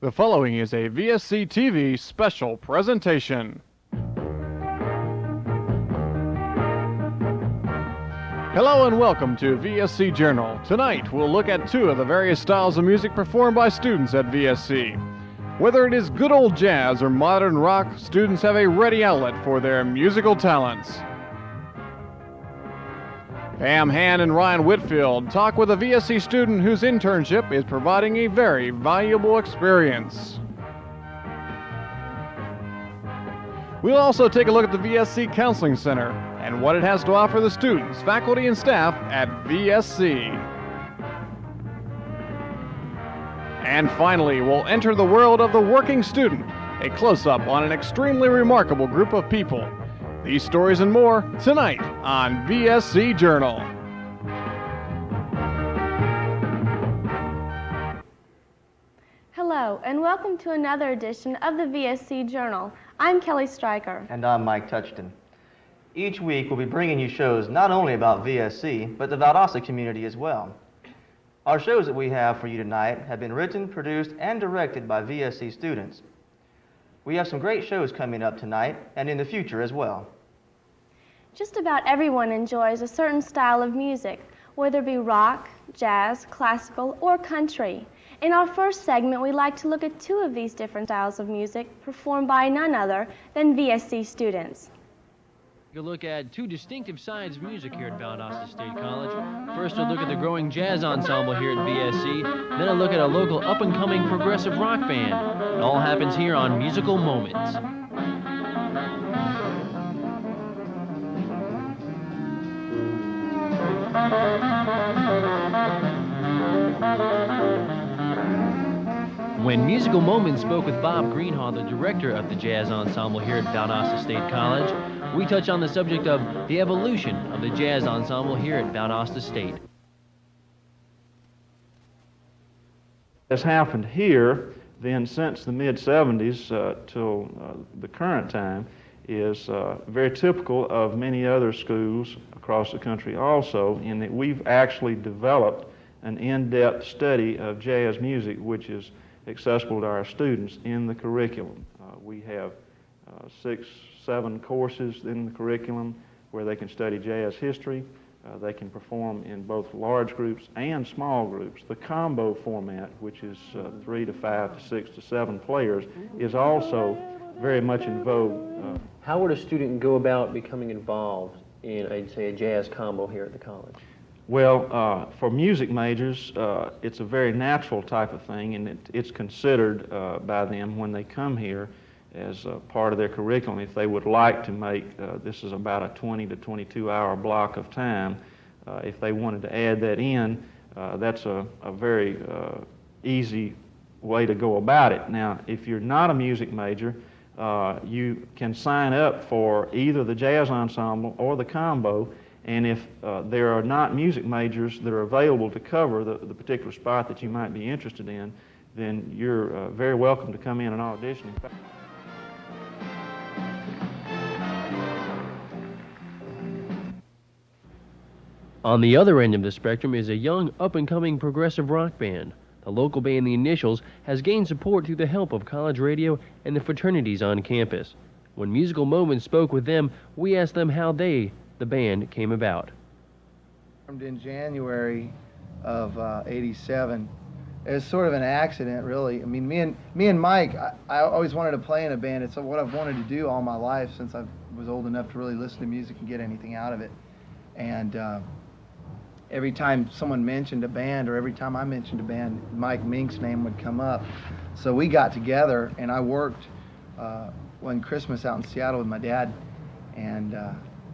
The following is a VSC-TV special presentation. Hello and welcome to VSC Journal. Tonight we'll look at two of the various styles of music performed by students at VSC. Whether it is good old jazz or modern rock, students have a ready outlet for their musical talents. Pam Han and Ryan Whitfield talk with a VSC student whose internship is providing a very valuable experience. We'll also take a look at the VSC Counseling Center and what it has to offer the students, faculty, and staff at VSC. And finally, we'll enter the world of the working student, a close-up on an extremely remarkable group of people. These stories and more tonight on VSC Journal. Hello, and welcome to another edition of the VSC Journal. I'm Kelly Stryker. And I'm Mike Touchton. Each week we'll be bringing you shows not only about VSC, but the Valdosta community as well. Our shows that we have for you tonight have been written, produced, and directed by VSC students. We have some great shows coming up tonight and in the future as well. Just about everyone enjoys a certain style of music, whether it be rock, jazz, classical, or country. In our first segment, we'd like to look at two of these different styles of music performed by none other than VSC students. We'll look at two distinctive sides of music here at Valdosta State College. First, we'll look at the growing jazz ensemble here at VSC. Then a look at a local up-and-coming progressive rock band. It all happens here on Musical Moments. When Musical Moments spoke with Bob Greenhaw, the director of the jazz ensemble here at Valdosta State College, we touch on the subject of the evolution of the jazz ensemble here at Valdosta State. Has happened here then since the mid-70s till the current time is very typical of many other schools across the country also, in that we've actually developed an in-depth study of jazz music which is accessible to our students in the curriculum. We have 6, 7 courses in the curriculum where they can study jazz history. They can perform in both large groups and small groups. The combo format, which is 3 to 5 to 6 to 7 players, is also very much in vogue. How would a student go about becoming involved in, say, a jazz combo here at the college? Well, for music majors, it's a very natural type of thing, and it's considered by them when they come here as part of their curriculum. If they would like to make, this is about a 20 to 22 hour block of time, if they wanted to add that in, that's a very easy way to go about it. Now, if you're not a music major, you can sign up for either the jazz ensemble or the combo, and if there are not music majors that are available to cover the particular spot that you might be interested in, then you're very welcome to come in and audition. On the other end of the spectrum is a young, up-and-coming progressive rock band. The local band, The Initials, has gained support through the help of college radio and the fraternities on campus. When Musical Moments spoke with them, we asked them how the band, came about. Formed in January of '87. It was sort of an accident, really. I mean, me and Mike, I always wanted to play in a band. It's what I've wanted to do all my life since I was old enough to really listen to music and get anything out of it. And every time someone mentioned a band, or every time I mentioned a band, Mike Mink's name would come up. So we got together, and I worked one Christmas out in Seattle with my dad, and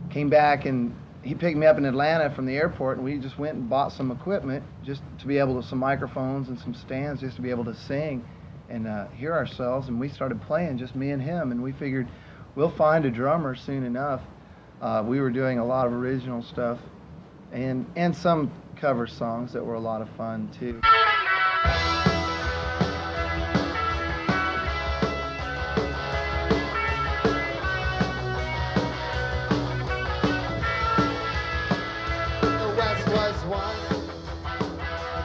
came back, and he picked me up in Atlanta from the airport, and we just went and bought some equipment just to be able to, some microphones and some stands, just to be able to sing and hear ourselves. And we started playing, just me and him, and we figured we'll find a drummer soon enough. We were doing a lot of original stuff and some cover songs that were a lot of fun too.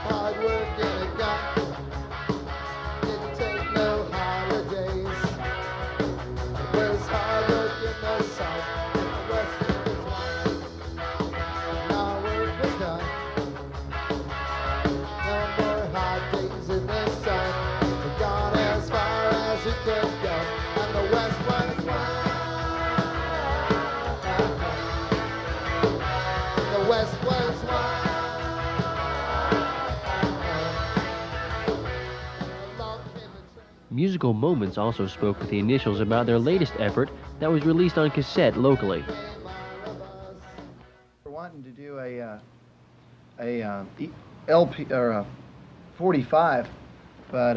Hard work and a gun didn't take no Musical Moments also spoke with the Initials about their latest effort that was released on cassette locally. We're wanting to do a LP or a 45, but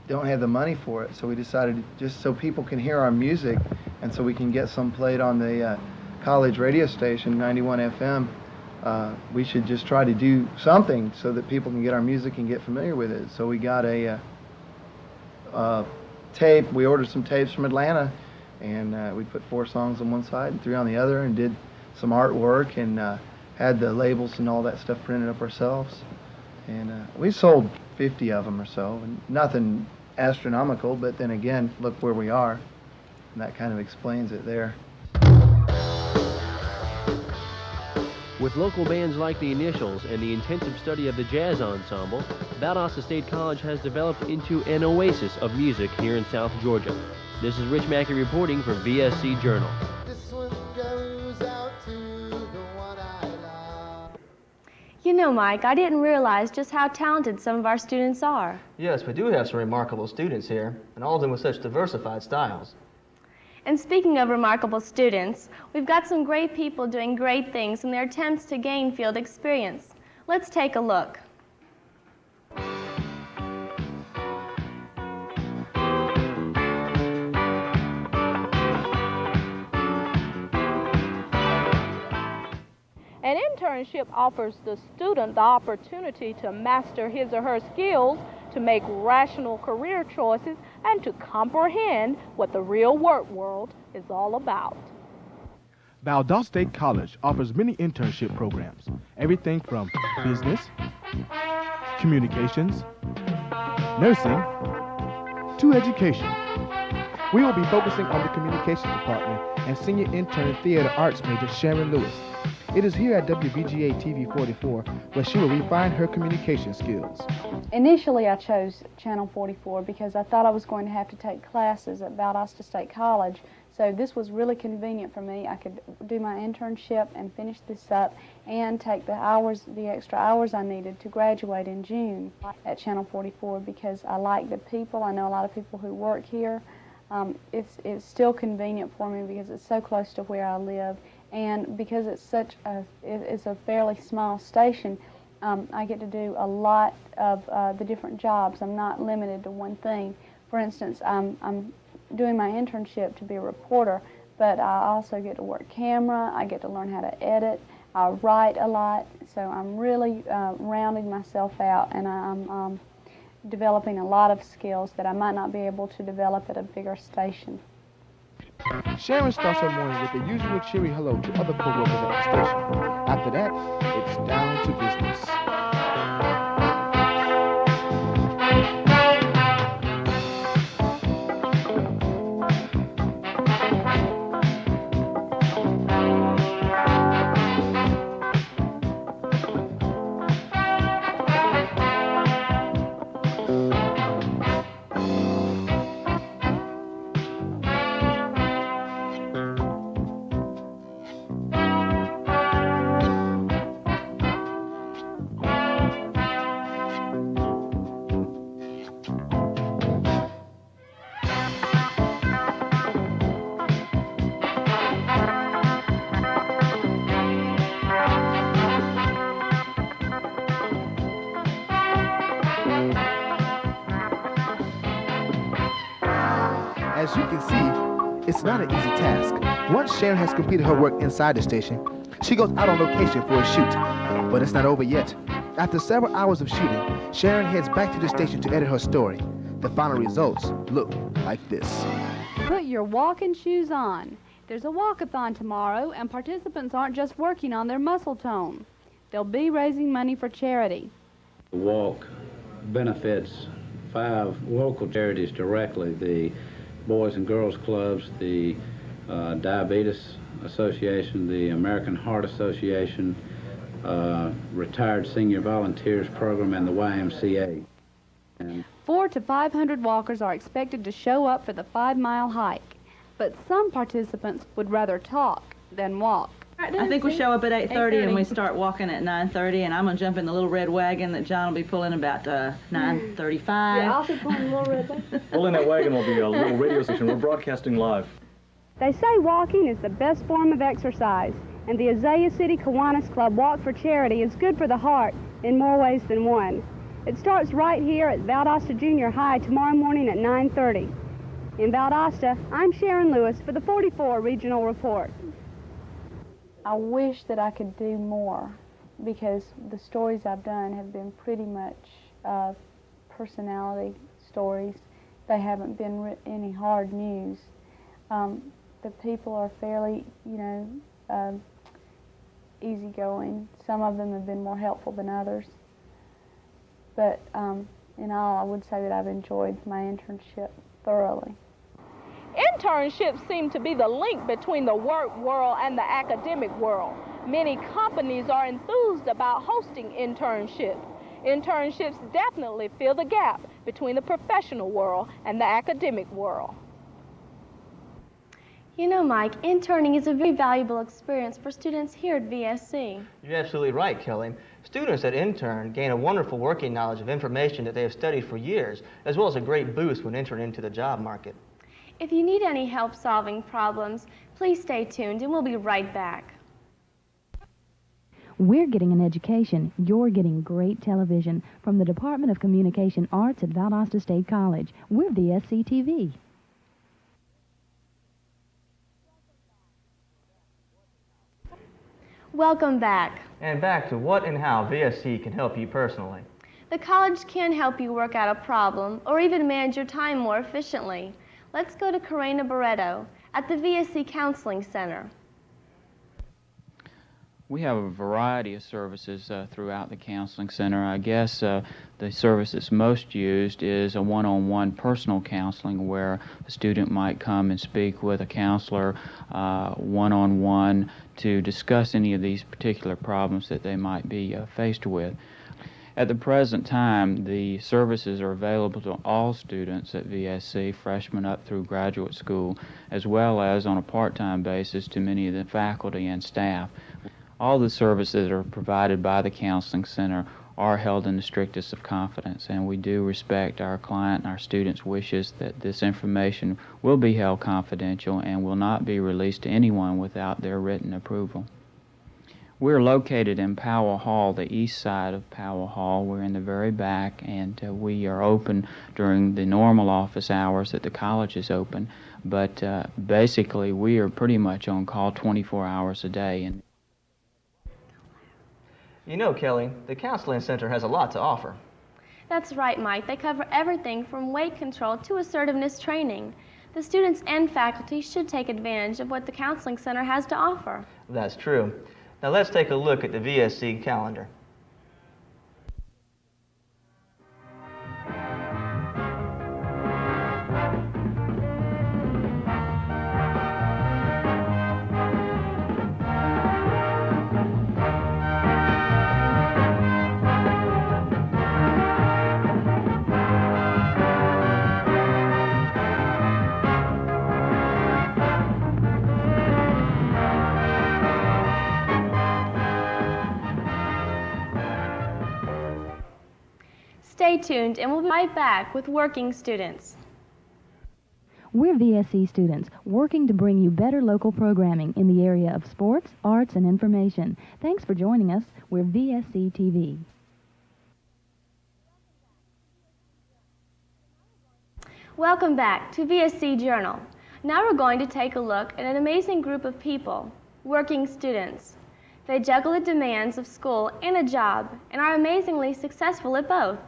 don't have the money for it, so we decided just so people can hear our music and so we can get some played on the college radio station, 91 FM, we should just try to do something so that people can get our music and get familiar with it. So we got a tape, we ordered some tapes from Atlanta, and we put 4 songs on one side and 3 on the other, and did some artwork, and had the labels and all that stuff printed up ourselves. And we sold 50 of them or so, and nothing astronomical, but then again, look where we are, and that kind of explains it there. With local bands like the Initials and the intensive study of the jazz ensemble, Valdosta State College has developed into an oasis of music here in South Georgia. This is Rich Mackey reporting for VSC Journal. This one goes out to the one I love. You know, Mike, I didn't realize just how talented some of our students are. Yes, we do have some remarkable students here, and all of them with such diversified styles. And speaking of remarkable students, we've got some great people doing great things in their attempts to gain field experience. Let's take a look. An internship offers the student the opportunity to master his or her skills, to make rational career choices, and to comprehend what the real work world is all about. Valdosta State College offers many internship programs, everything from business, communications, nursing, to education. We will be focusing on the communications department and senior intern theater arts major Sharon Lewis. It is here at WVGA-TV 44 where she will refine her communication skills. Initially, I chose Channel 44 because I thought I was going to have to take classes at Valdosta State College, so this was really convenient for me. I could do my internship and finish this up and take the extra hours I needed to graduate in June at Channel 44 because I like the people. I know a lot of people who work here. It's still convenient for me because it's so close to where I live. And because it's a fairly small station, I get to do a lot of the different jobs. I'm not limited to one thing. For instance, I'm doing my internship to be a reporter, but I also get to work camera. I get to learn how to edit. I write a lot, so I'm really rounding myself out, and I'm developing a lot of skills that I might not be able to develop at a bigger station. Sharon starts her morning with the usual cheery hello to other co-workers at the station. After that, it's down to business. As you can see, it's not an easy task. Once Sharon has completed her work inside the station, she goes out on location for a shoot. But it's not over yet. After several hours of shooting, Sharon heads back to the station to edit her story. The final results look like this. Put your walking shoes on. There's a walkathon tomorrow, and participants aren't just working on their muscle tone. They'll be raising money for charity. The walk benefits 5 local charities directly: the Boys and Girls Clubs, the Diabetes Association, the American Heart Association, Retired Senior Volunteers Program, and the YMCA. And 400 to 500 walkers are expected to show up for the 5-mile hike, but some participants would rather talk than walk. I think we show up at 8:30 and we start walking at 9:30, and I'm going to jump in the little red wagon that John will be pulling about 9:35. Yeah, I'll be pulling the little red wagon. Well, in that wagon will be a little radio station. We're broadcasting live. They say walking is the best form of exercise, and the Azalea City Kiwanis Club Walk for Charity is good for the heart in more ways than one. It starts right here at Valdosta Junior High tomorrow morning at 9:30. In Valdosta, I'm Sharon Lewis for the 44 Regional Report. I wish that I could do more, because the stories I've done have been pretty much personality stories. They haven't been any hard news. The people are fairly, easygoing. Some of them have been more helpful than others. But in all, I would say that I've enjoyed my internship thoroughly. Internships seem to be the link between the work world and the academic world. Many companies are enthused about hosting internships. Internships definitely fill the gap between the professional world and the academic world. You know, Mike, interning is a very valuable experience for students here at VSC. You're absolutely right, Kelly. Students that intern gain a wonderful working knowledge of information that they have studied for years, as well as a great boost when entering into the job market. If you need any help solving problems, please stay tuned and we'll be right back. We're getting an education. You're getting great television from the Department of Communication Arts at Valdosta State College. We're VSC-TV. Welcome back. And back to what and how VSC can help you personally. The college can help you work out a problem or even manage your time more efficiently. Let's go to Karina Barreto at the VSC Counseling Center. We have a variety of services throughout the Counseling Center. I guess the service that's most used is a one-on-one personal counseling, where a student might come and speak with a counselor one-on-one to discuss any of these particular problems that they might be faced with. At the present time, the services are available to all students at VSC, freshmen up through graduate school, as well as on a part-time basis to many of the faculty and staff. All the services that are provided by the Counseling Center are held in the strictest of confidence, and we do respect our client and our students' wishes that this information will be held confidential and will not be released to anyone without their written approval. We're located in Powell Hall, the east side of Powell Hall. We're in the very back, and we are open during the normal office hours that the college is open, but basically we are pretty much on call 24 hours a day. And you know, Kelly, the Counseling Center has a lot to offer. That's right, Mike. They cover everything from weight control to assertiveness training. The students and faculty should take advantage of what the Counseling Center has to offer. That's true. Now let's take a look at the VSC calendar. Stay tuned and we'll be right back with working students. We're VSC students working to bring you better local programming in the area of sports, arts, and information. Thanks for joining us. We're VSC-TV. Welcome back to VSC Journal. Now we're going to take a look at an amazing group of people, working students. They juggle the demands of school and a job and are amazingly successful at both.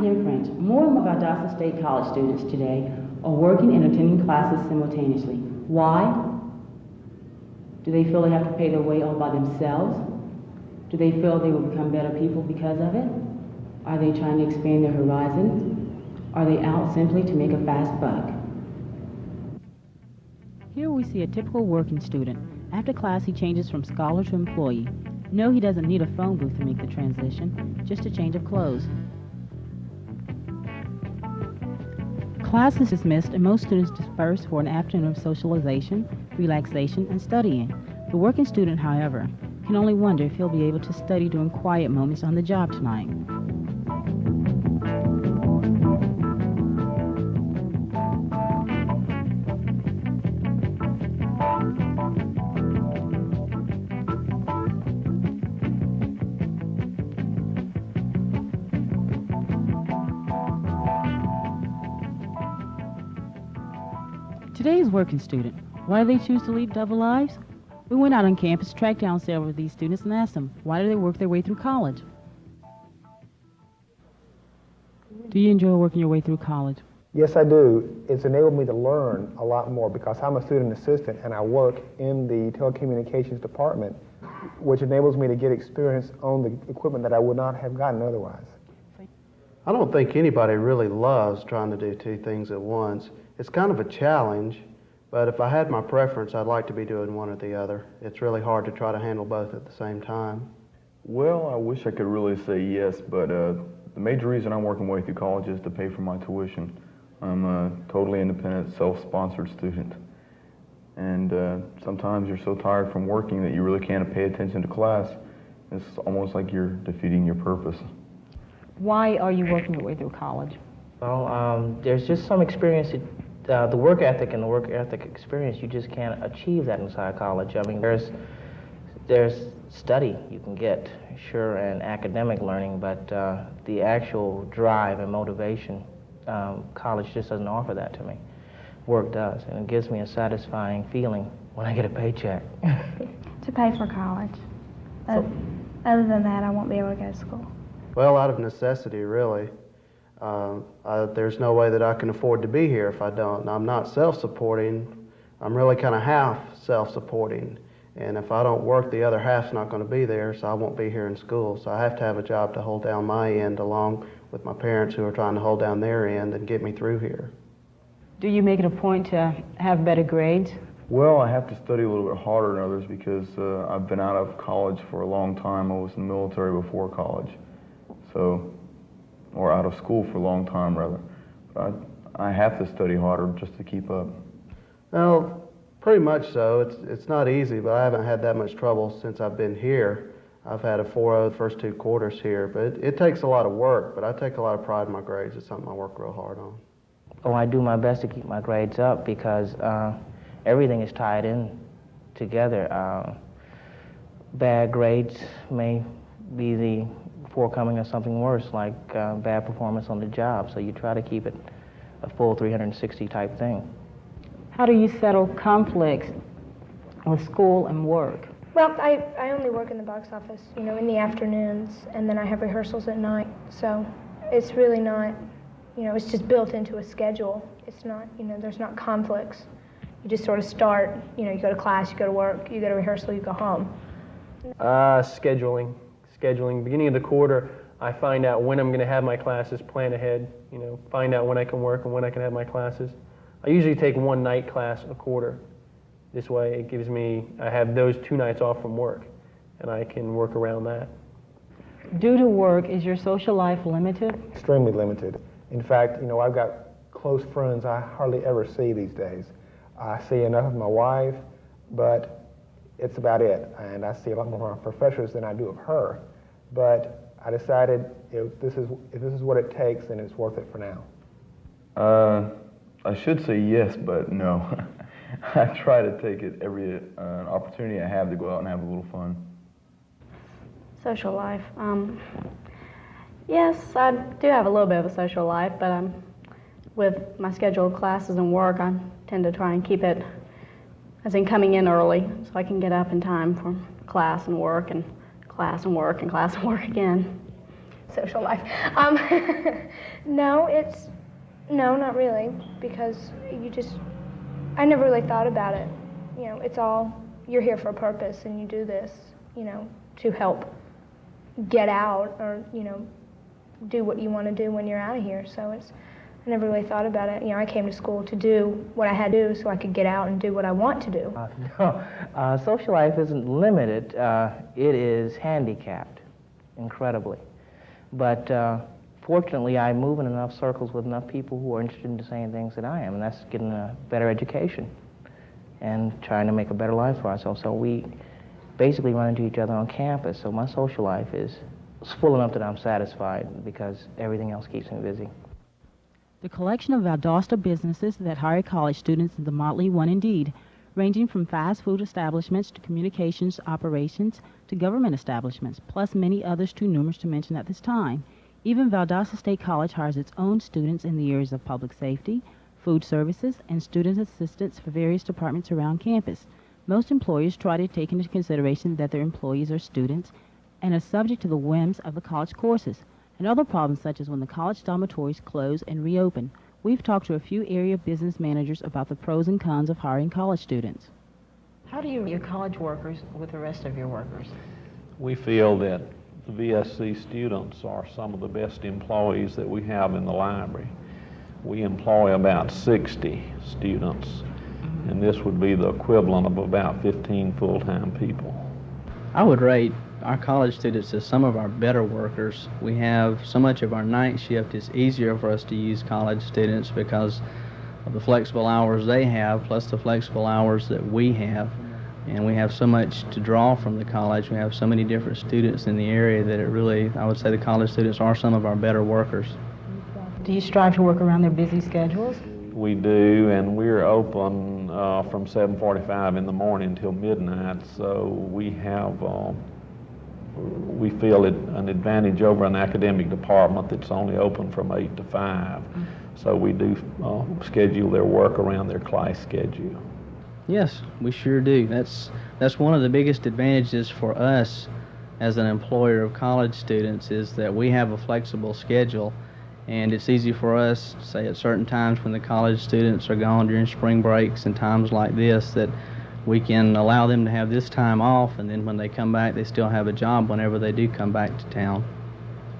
Dear friends, more of our Valdosta State College students today are working and attending classes simultaneously. Why? Do they feel they have to pay their way all by themselves? Do they feel they will become better people because of it? Are they trying to expand their horizons? Are they out simply to make a fast buck? Here we see a typical working student. After class, he changes from scholar to employee. No, he doesn't need a phone booth to make the transition, just a change of clothes. Class is dismissed and most students disperse for an afternoon of socialization, relaxation, and studying. The working student, however, can only wonder if he'll be able to study during quiet moments on the job tonight. Today's working student. Why do they choose to lead double lives? We went out on campus, tracked down several of these students, and asked them, why do they work their way through college? Do you enjoy working your way through college? Yes, I do. It's enabled me to learn a lot more because I'm a student assistant and I work in the telecommunications department, which enables me to get experience on the equipment that I would not have gotten otherwise. I don't think anybody really loves trying to do two things at once. It's kind of a challenge, but if I had my preference, I'd like to be doing one or the other. It's really hard to try to handle both at the same time. Well, I wish I could really say yes, but the major reason I'm working my way through college is to pay for my tuition. I'm a totally independent, self-sponsored student. And sometimes you're so tired from working that you really can't pay attention to class. It's almost like you're defeating your purpose. Why are you working your way through college? Well, there's just some experience, the work ethic and the work ethic experience, you just can't achieve that inside college. I mean, there's study you can get, sure, and academic learning, but the actual drive and motivation, college just doesn't offer that to me. Work does, and it gives me a satisfying feeling when I get a paycheck. To pay for college. Other than that, I won't be able to go to school. Well, out of necessity, really. There's no way that I can afford to be here if I don't. I'm not self-supporting. I'm really kind of half self-supporting. And if I don't work, the other half's not going to be there, so I won't be here in school. So I have to have a job to hold down my end along with my parents who are trying to hold down their end and get me through here. Do you make it a point to have better grades? Well, I have to study a little bit harder than others because I've been out of college for a long time. I was in the military before college, or out of school for a long time, rather. But I have to study harder just to keep up. Well, pretty much so. It's not easy, but I haven't had that much trouble since I've been here. I've had a 4.0 the first 2 quarters here, but it takes a lot of work, but I take a lot of pride in my grades. It's something I work real hard on. Oh, I do my best to keep my grades up because everything is tied in together. Bad grades may be the forecoming of something worse, like bad performance on the job, so you try to keep it a full 360 type thing. How do you settle conflicts with school and work? Well, I only work in the box office, in the afternoons, and then I have rehearsals at night, so it's really not, it's just built into a schedule. It's not, there's not conflicts. You just sort of start, you go to class, you go to work, you go to rehearsal, you go home. Scheduling. Beginning of the quarter, I find out when I'm going to have my classes, plan ahead, find out when I can work and when I can have my classes. I usually take 1 night class a quarter. This way it gives me, I have those 2 nights off from work, and I can work around that. Due to work, is your social life limited? Extremely limited. In fact, I've got close friends I hardly ever see these days. I see enough of my wife, but it's about it. And I see a lot more of my professors than I do of her. But I decided if this is what it takes, then it's worth it for now. I should say yes, but no. I try to take it every opportunity I have to go out and have a little fun. Social life. Yes, I do have a little bit of a social life, but with my scheduled classes and work, I tend to try and keep it, as in coming in early, so I can get up in time for class and work and class and work and class and work again. Social life. No, not really, because I never really thought about it. It's all, you're here for a purpose and you do this, to help get out or, do what you want to do when you're out of here. So I never really thought about it. I came to school to do what I had to do so I could get out and do what I want to do. No, social life isn't limited. It is handicapped, incredibly. But fortunately, I move in enough circles with enough people who are interested in the same things that I am, and that's getting a better education. and trying to make a better life for ourselves. So we basically run into each other on campus. So my social life is full enough that I'm satisfied because everything else keeps me busy. The collection of Valdosta businesses that hire college students is a motley one indeed, ranging from fast food establishments to communications operations to government establishments, plus many others too numerous to mention at this time. Even Valdosta State College hires its own students in the areas of public safety, food services, and student assistance for various departments around campus. Most employers try to take into consideration that their employees are students and are subject to the whims of the college courses, and other problems such as when the college dormitories close and reopen. We've talked to a few area business managers about the pros and cons of hiring college students. How do you rate your college workers with the rest of your workers? We feel that the VSC students are some of the best employees that we have in the library. We employ about 60 students, and this would be the equivalent of about 15 full-time people. I would rate our college students as some of our better workers. We have so much of our night shift. It's easier for us to use college students because of the flexible hours they have, plus the flexible hours that we have. And we have so much to draw from the college. We have so many different students in the area that it really, I would say the college students are some of our better workers. Do you strive to work around their busy schedules? We do, and we're open from 7:45 in the morning till midnight, so we have, we feel it an advantage over an academic department that's only open from 8 to 5. So we do schedule their work around their class schedule. Yes, we sure do. That's one of the biggest advantages for us as an employer of college students is that we have a flexible schedule, and it's easy for us, say at certain times when the college students are gone during spring breaks and times like this, that we can allow them to have this time off, and then when they come back they still have a job whenever they do come back to town.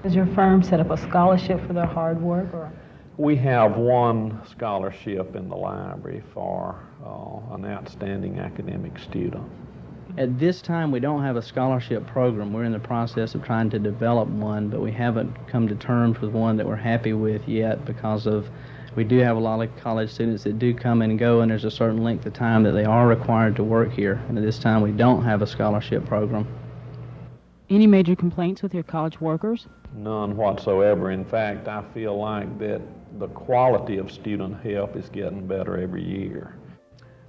Does your firm set up a scholarship for their hard work? Or? We have one scholarship in the library for an outstanding academic student. At this time, we don't have a scholarship program. We're in the process of trying to develop one, but we haven't come to terms with one that we're happy with yet because of we do have a lot of college students that do come and go, and there's a certain length of time that they are required to work here. And at this time, we don't have a scholarship program. Any major complaints with your college workers? None whatsoever. In fact, I feel like that the quality of student help is getting better every year.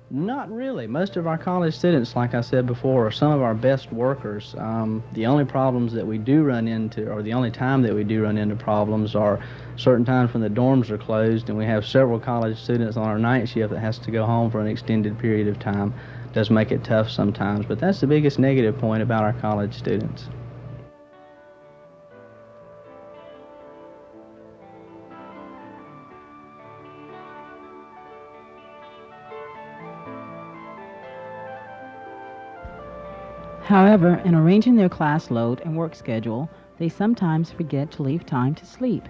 Not really. Most of our college students, like I said before, are some of our best workers. The only problems that we do run into, or the only time that we do run into problems, are certain times when the dorms are closed and we have several college students on our night shift that has to go home for an extended period of time. It does make it tough sometimes, but that's the biggest negative point about our college students. However, in arranging their class load and work schedule, they sometimes forget to leave time to sleep.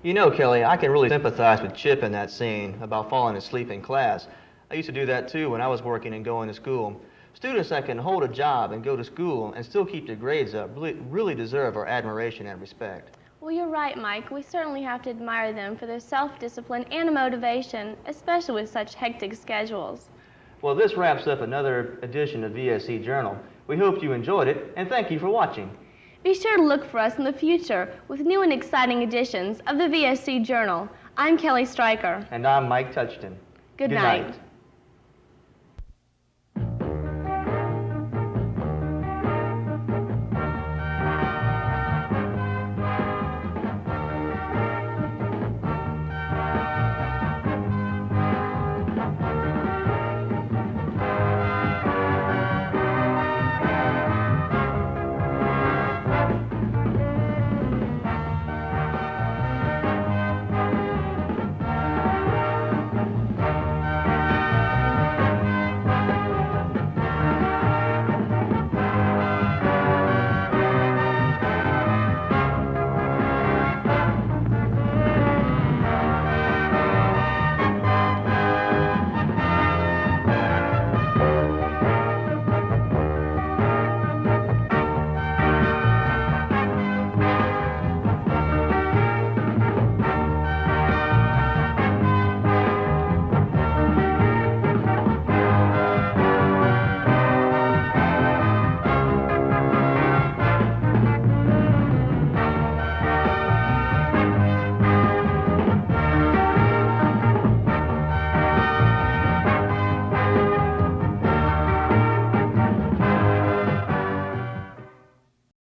You know, Kelly, I can really sympathize with Chip in that scene about falling asleep in class. I used to do that too when I was working and going to school. Students that can hold a job and go to school and still keep their grades up really deserve our admiration and respect. Well, you're right, Mike. We certainly have to admire them for their self-discipline and motivation, especially with such hectic schedules. Well, this wraps up another edition of VSC Journal. We hope you enjoyed it, and thank you for watching. Be sure to look for us in the future with new and exciting editions of the VSC Journal. I'm Kelly Stryker. And I'm Mike Touchton. Good night.